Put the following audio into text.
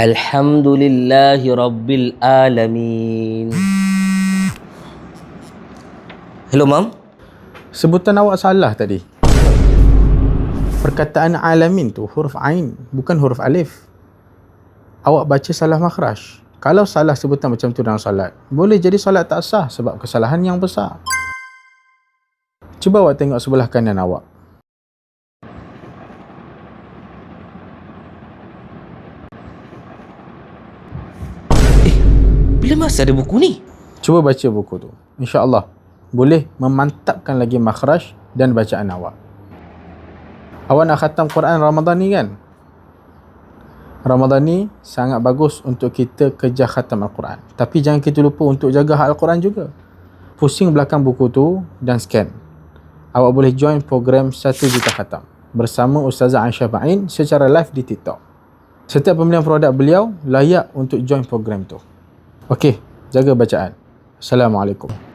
Alhamdulillahi Rabbil Alamin. Hello, Mam? Sebutan awak salah tadi. Perkataan alamin tu huruf ain, bukan huruf alif. Awak baca salah makhraj. Kalau salah sebutan macam tu dalam solat, boleh jadi solat tak sah sebab kesalahan yang besar. Cuba awak tengok sebelah kanan awak. Bila masa ada buku ni? Cuba baca buku tu. InsyaAllah boleh memantapkan lagi makhraj dan bacaan awak. Awak nak khatam Quran Ramadan ni kan? Ramadan ni sangat bagus untuk kita kejar khatam Al-Quran. Tapi jangan kita lupa untuk jaga hak Al-Quran juga. Pusing belakang buku tu dan scan. Awak boleh join program 1 juta khatam bersama Ustazah Aisyah Ba'in secara live di TikTok. Setiap pembelian produk beliau layak untuk join program tu. Okey, jaga bacaan. Assalamualaikum.